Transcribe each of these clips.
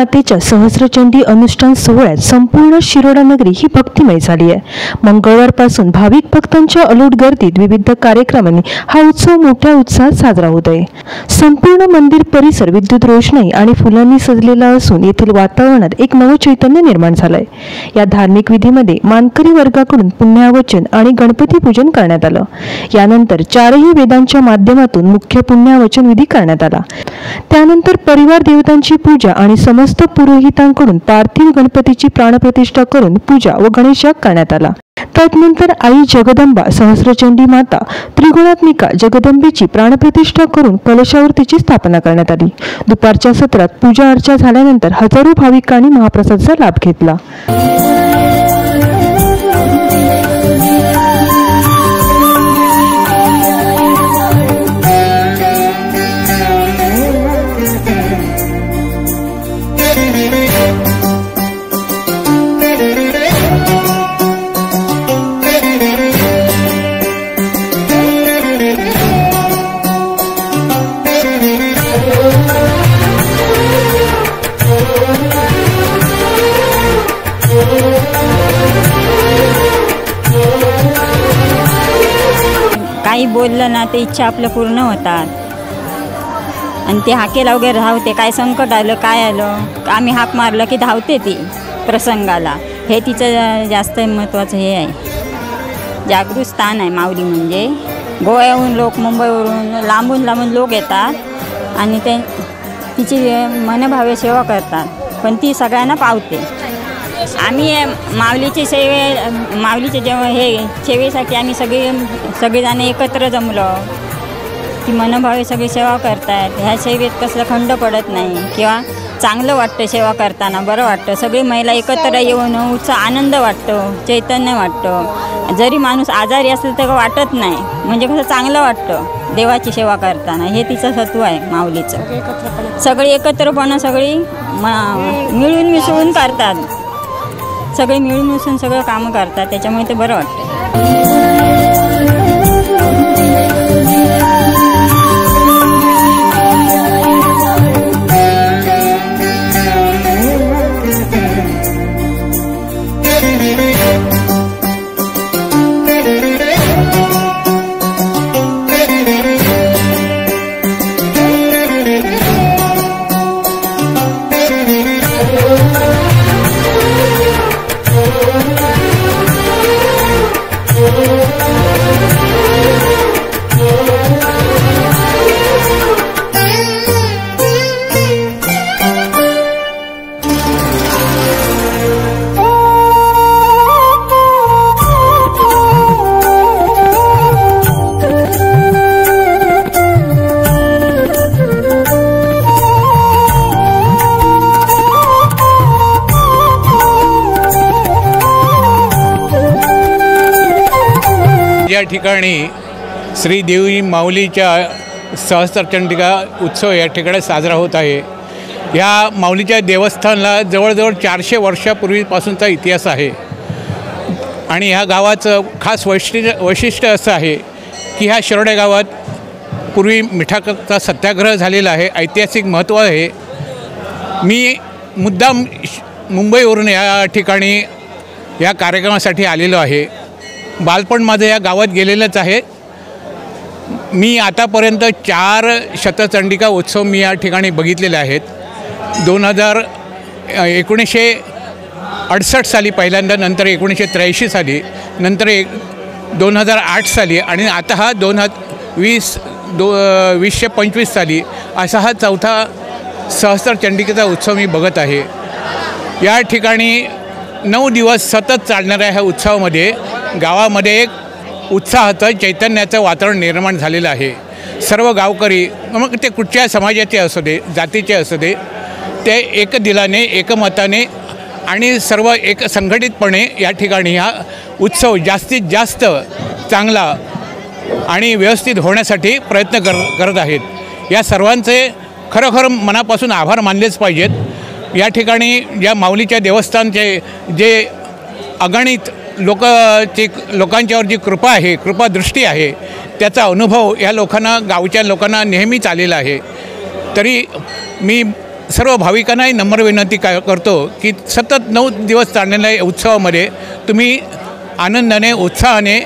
मातेच्या सहस्रचंडी अनुष्ठान सोहळ्यात संपूर्ण शिरोडा नगरी ही भक्तिमय झाली आहे। मंगळवारपासून भाविक भक्तांच्या अलोट गर्दीत विविध कार्यक्रमांनी हा उत्सव मोठ्या उत्साहात साजरा होत आहे। संपूर्ण मंदिर परिसर विद्युत रोषणाई आणि फुलांनी सजलेला असून येथील वातावरणात एक नवं चैतन्य निर्माण झालंय। या धार्मिक विधीमध्ये मानकरी वर्गाकडून पुण्यावचन आणि गणपती पूजन करण्यात आलं। यानंतर चारही वेदांच्या माध्यमातून मुख्य पुण्यावचन विधी करण्यात आला। त्यानंतर परिवार देवतांची पूजा आणि समस्त पुरोहितांकडून पार्थिव गणपतीची प्राणप्रतिष्ठा करून पूजा व गणेशयाग करण्यात आला। तदनंतर आई जगदंबा सहस्रचंडी माता त्रिगुणात्मिका जगदंबेची प्राणप्रतिष्ठा करून कलशावर तिची स्थापना करण्यात आली। दुपारच्या सत्रात पूजा अर्चा झाल्यानंतर हजारो भाविकांनी महाप्रसादाचा लाभ घेतला। काही बोललं ना ते इच्छा आपलं पूर्ण होतात आणि ते हाकेला वगैरे धावते। काय संकट आलं काय आलं आम्ही हाक मारलं की धावते ती प्रसंगाला। हे तिचं जास्त महत्त्वाचं हे आहे, जागृत स्थान आहे माऊली। म्हणजे गोव्याहून लोक, मुंबईवरून लांबून लांबून लोक येतात आणि ते तिची मनभावे सेवा करतात, पण ती सगळ्यांना पावते। आम्ही माऊलीची माऊलीचे जेव्हा हे सेवेसाठी आम्ही सगळेजण एकत्र जमलो की मनभावे सगळी सेवा करतात। ह्या सेवेत कसलं खंड पडत नाही किंवा चांगलं वाटतं, सेवा करताना बरं वाटतं। सगळी महिला एकत्र येऊन उत्साह आनंद वाटतो, चैतन्य वाटतं। जरी माणूस आजारी असेल तर वाटत नाही, म्हणजे कसं चांगलं वाटतं देवाची सेवा करताना। हे तिचं सत्व आहे माऊलीचं। सगळी एकत्रपणा सगळी मिळून मिसळून करतात, सगळे मिळून मिसळून सगळं कामं करतात, त्याच्यामुळे ते बरं वाटतं। या ठिकाणी श्री देवी माऊलीच्या सहस्त्रचंडिका उत्सव या ठिकाणी साजरा होत आहे। या माऊलीच्या देवस्थानला जवळजवळ 400 वर्षापूर्वीपासूनचा इतिहास आहे आणि ह्या गावाचं खास वैशिष्ट्य असं आहे की ह्या शिरोडा गावात पूर्वी मिठाचा सत्याग्रह झालेला आहे, ऐतिहासिक महत्त्व आहे। मी मुद्दाम मुंबईवरून या ठिकाणी या कार्यक्रमासाठी आलेलो आहे। बालपण माझं या गावात गेलेलंच आहे। मी आतापर्यंत 4 शतचंडिका उत्सव मी या ठिकाणी बघितलेले आहेत। 1968 साली पहिल्यांदा, नंतर 1983 साली, नंतर 2008 साली आणि आता हा 2025 साली असा हा 4था सहस्त्रचंडिकेचा उत्सव मी बघत आहे। या ठिकाणी 9 दिवस सतत चालणाऱ्या ह्या उत्सवामध्ये गावामध्ये एक उत्साहाचं चैतन्याचं वातावरण निर्माण झालेलं आहे। सर्व गावकरी, मग ते कुठच्या समाजाचे असू दे, जातीचे असू दे, ते एक दिलाने, एकमताने आणि सर्व एक संघटितपणे या ठिकाणी हा उत्सव जास्तीत जास्त चांगला आणि व्यवस्थित होण्यासाठी प्रयत्न करत आहेत। या सर्वांचे खरोखर मनापासून आभार मानलेच पाहिजेत। या ठिकाणी या माऊलीच्या देवस्थानचे जे अगणित लोकांच्यावर जी कृपा आहे, कृपादृष्टी आहे, त्याचा अनुभव या लोकांना, गावच्या लोकांना नेहमीच आलेला आहे। तरी मी सर्व भाविकांनाही नम्र विनंती करतो की सतत 9 दिवस चाललेल्या या उत्सवामध्ये तुम्ही आनंदाने उत्साहाने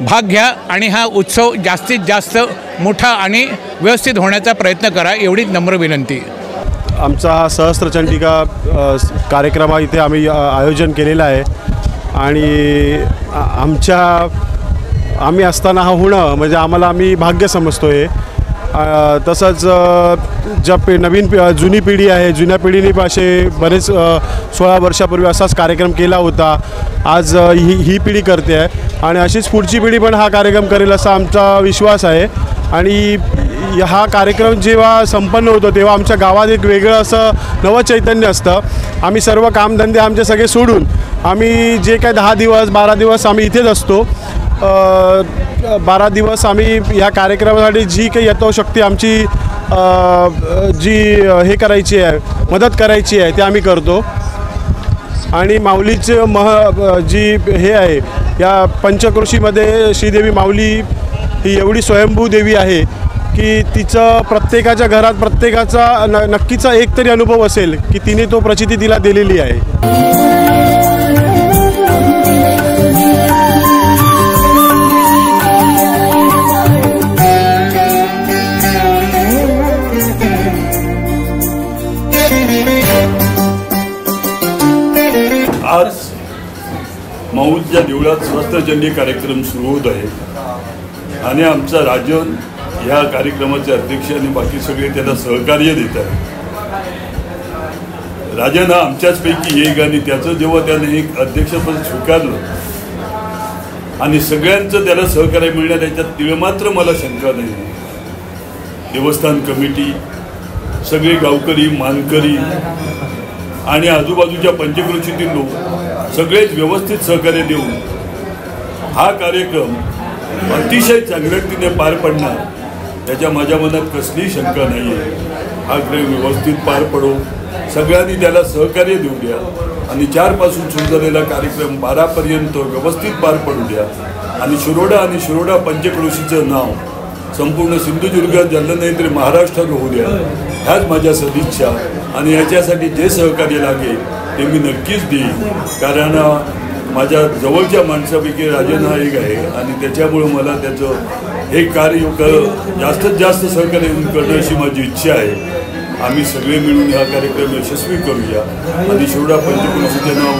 भाग घ्या आणि हा उत्सव जास्तीत जास्त मोठा आणि व्यवस्थित होण्याचा प्रयत्न करा, एवढीच नम्र विनंती. आमचा हा सहस्त्रचंडिका कार्यक्रम इथे आम्ही आयोजन केलेला आहे आणि आम्ही असताना हा होणं म्हणजे आम्ही भाग्य समजतो आहे. तसंच जुनी पिढी आहे, जुन्या पिढीने असे बरेच 16 वर्षापूर्वी असाच कार्यक्रम केला होता. आज ही पिढी करते आहे आणि अशीच पुढची पिढी पण हा कार्यक्रम करेल असा आमचा विश्वास आहे. आणि हा कार्यक्रम जेव्हा संपन्न होतो तेव्हा आमच्या गावात एक वेगळं असं नवं चैतन्य असतं. आम्ही सर्व कामधंदे आमचे सगळे सोडून आम्ही जे काय 10 दिवस 12 दिवस आम्ही इथेच असतो. 12 दिवस आम्ही ह्या कार्यक्रमासाठी जी काही यथाशक्ती आमची जी हे करायची आहे, मदत करायची आहे ते आम्ही करतो. आणि माऊलीचं जी हे आहे या पंचक्रोशीमध्ये श्रीदेवी माऊली ही एवढी स्वयंभू देवी आहे की तिचं प्रत्येकाच्या घरात प्रत्येकाचा नक्कीचा एक तरी अनुभव असेल की तिने तो प्रचिती तिला दिलेली आहे. आज माऊलीच्या देवळात सहस्त्रचंडी कार्यक्रम सुरू होत आहे आणि आमचा राजन ह्या कार्यक्रमाचे अध्यक्ष आणि बाकी सगळे त्याला सहकार्य देत आहेत. राजन हा आमच्याचपैकी एक आणि त्याचं जेव्हा त्याने एक अध्यक्षपद स्वीकारलं आणि सगळ्यांचं त्याला सहकार्य मिळण्यात याच्यात तिळमात्र मला शंका नाही. देवस्थान कमिटी, सगळे गावकरी, मानकरी आणि आजूबाजूच्या पंचक्रोशीतील लोक सगळेच व्यवस्थित सहकार्य देऊन हा कार्यक्रम अतिशय चांगल्या रीतीने पार पडणार त्याच्या माझ्या मनात कसलीही शंका नाही आहे. हा कार्यक्रम व्यवस्थित पार पडो, सगळ्यांनी त्याला सहकार्य देऊ द्या आणि 4 पासून सुरू झालेला कार्यक्रम 12 पर्यंत व्यवस्थित पार पडू द्या आणि शिरोडा पंचक्रोशीचं नाव संपूर्ण सिंधुदुर्गात झालं नाही तरी महाराष्ट्रात होऊ द्या, ह्याच माझ्या सदिच्छा. आणि याच्यासाठी जे सहकार्य लागेल ते मी नक्कीच देईन, कारण माझ्या जवळच्या माणसापैकी राजन हा एक आहे आणि त्याच्यामुळं मला त्याचं हे कार्य जास्तीत जास्त सहकार्य करणं अशी माझी इच्छा आहे. आम्ही सगळे मिळून हा कार्यक्रम यशस्वी करूया आणि शिरोडा पंचक्रोशीचं नाव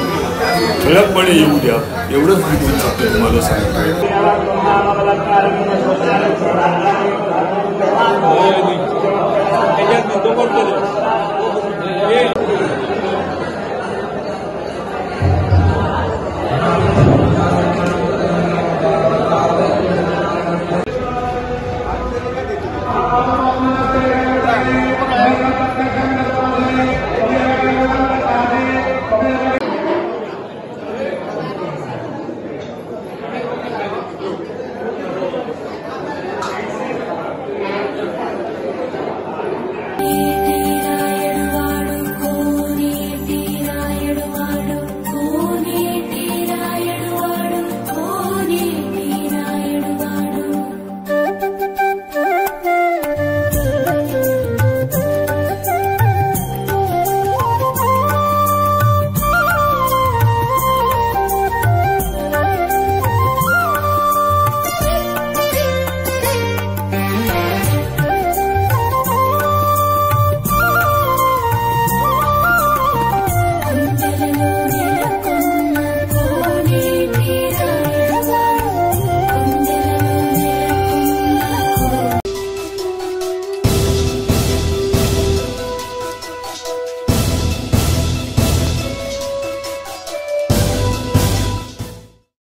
ठळकपणे येऊ द्या, एवढंच मी तुम्हाला सांगतो.